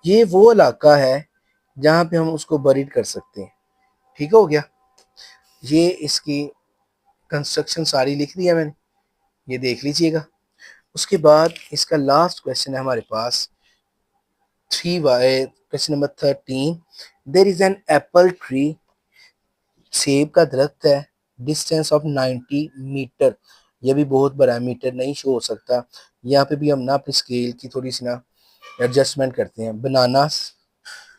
Speaker 1: ये वो इलाका है जहाँ पे हम उसको बरीड कर सकते हैं। ठीक हो गया, ये इसकी कंस्ट्रक्शन सारी लिख दी है मैंने, ये देख लीजिएगा। उसके बाद इसका लास्ट क्वेश्चन है हमारे पास, 3 question number 13। There is an apple tree, सेब का दरख्त है, डिस्टेंस ऑफ 90 मीटर, ये भी बहुत बड़ा है, मीटर नहीं शो हो सकता। यहाँ पे भी हम ना अपनी स्केल की थोड़ी सी ना एडजस्टमेंट करते हैं। बनाना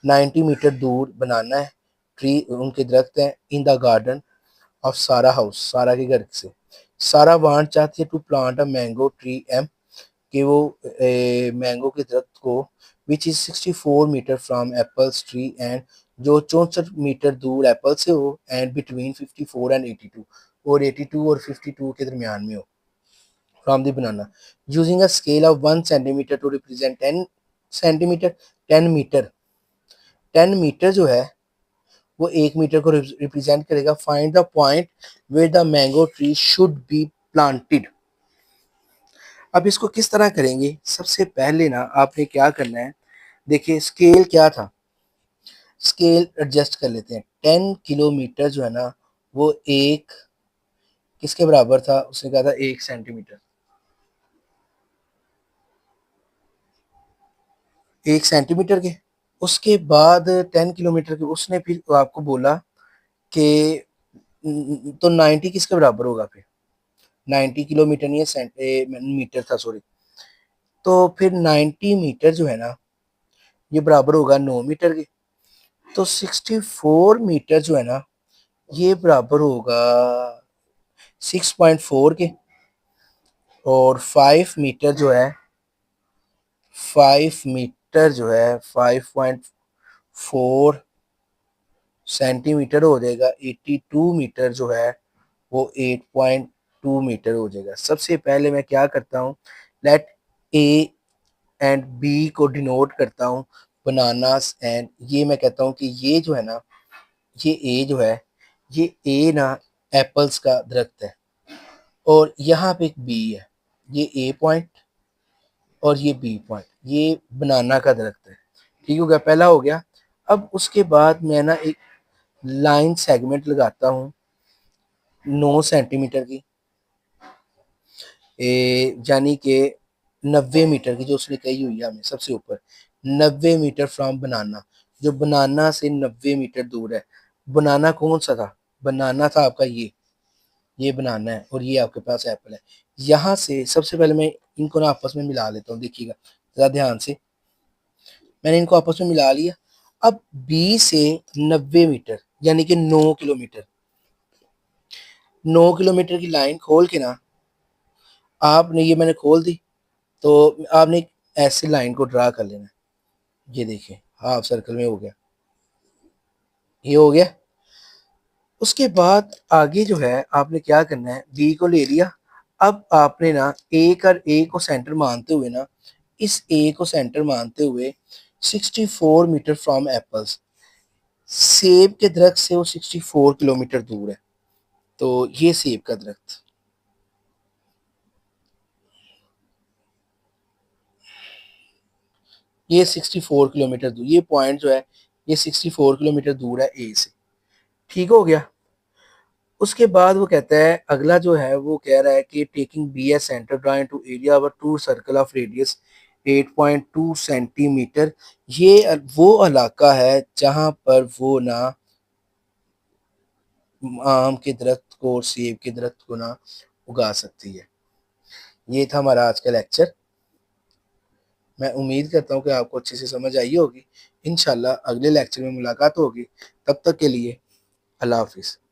Speaker 1: 90 मीटर दूर बनाना है, ट्री उनके दरख्त हैं, in the garden of Sara house, Sara के घर से। सारा वांट चाहती है to plant a mango tree M, कि वो मैंगो के दरख्त को, which is 64 metre from apples tree and, जो 64 मीटर दूर एप्पल से हो, एंड बिटवीन 54 एंड 82, और 82 और 52 के दरमियान में हो, from the banana, using a scale of 1 centimetre to represent 10 centimetre, 10 metre, 10 metre जो है वो 1 मीटर को रिप्रेजेंट करेगा। Find the point where the mango tree should be planted. अब इसको किस तरह करेंगे, सबसे पहले ना आपने क्या करना है, देखिए स्केल क्या था, स्केल एडजस्ट कर लेते हैं। 10 किलोमीटर जो है ना, वो एक किसके बराबर था, उसने कहा था 1 सेंटीमीटर, 1 सेंटीमीटर के। उसके बाद 10 किलोमीटर के उसने फिर आपको बोला कि तो 90 किसके बराबर होगा फिर, 90 किलोमीटर नहीं है, मीटर था सॉरी। तो फिर 90 मीटर जो है ना, ये बराबर होगा 9 मीटर के। तो 64 मीटर जो है ना, ये बराबर होगा 6.4 के। और 5 मीटर जो है, 5 मीटर जो है 5.4 सेंटीमीटर हो जाएगा। 82 मीटर जो है वो 8.2 मीटर हो जाएगा। सबसे पहले मैं क्या करता हूँ, लेट ए एंड बी को डिनोट करता हूँ बनानास एंड, ये मैं कहता हूँ कि ये जो है ना, ये ए जो है, ये ए ना एप्पल्स का दरख्त है, और यहाँ पे एक बी है, ये ए पॉइंट और ये बी पॉइंट, ये बनाना का दरख्त है। ठीक हो गया, पहला हो गया। अब उसके बाद मैं ना एक लाइन सेगमेंट लगाता हूँ 9 सेंटीमीटर की, यानी कि 90 मीटर की, जो उसने कही हुई है हमें सबसे ऊपर, 90 मीटर फ्रॉम बनाना, जो बनाना से 90 मीटर दूर है। बनाना कौन सा था, बनाना था आपका ये बनाना है, और ये आपके पास एप्पल है। यहाँ से सबसे पहले मैं इनको ना आपस में मिला लेता हूँ, देखिएगा जरा ध्यान से, मैंने इनको आपस में मिला लिया। अब बी से 90 मीटर, यानी कि 9 किलोमीटर, 9 किलोमीटर की लाइन खोल के ना आपने, ये मैंने खोल दी, तो आपने एक ऐसी लाइन को ड्रा कर लेना है। ये देखिए हाफ सर्कल में हो गया, ये हो गया। उसके बाद आगे जो है आपने क्या करना है, बी को ले लिया। अब आपने ना ए को सेंटर मानते हुए ना, इस ए को सेंटर मानते हुए 64 मीटर फ्रॉम एप्पल्स, सेब के दरख्त से वो 64 किलोमीटर दूर है। तो ये सेब का दरख्त, ये 64 किलोमीटर दूर, ये पॉइंट जो है ये 64 किलोमीटर दूर है ए से। ठीक हो गया। उसके बाद वो कहता है अगला जो है वो कह रहा है कि taking B S centre drawing two area of two circle of radius 8.2 centimetre. ये वो इलाका है जहां पर वो ना आम के दरख्त को और सेब के दरख्त को ना उगा सकती है। ये था हमारा आज का लेक्चर। मैं उम्मीद करता हूँ कि आपको अच्छे से समझ आई होगी। इंशाल्लाह अगले लेक्चर में मुलाकात होगी। तब तक के लिए अल्लाह हाफिज़।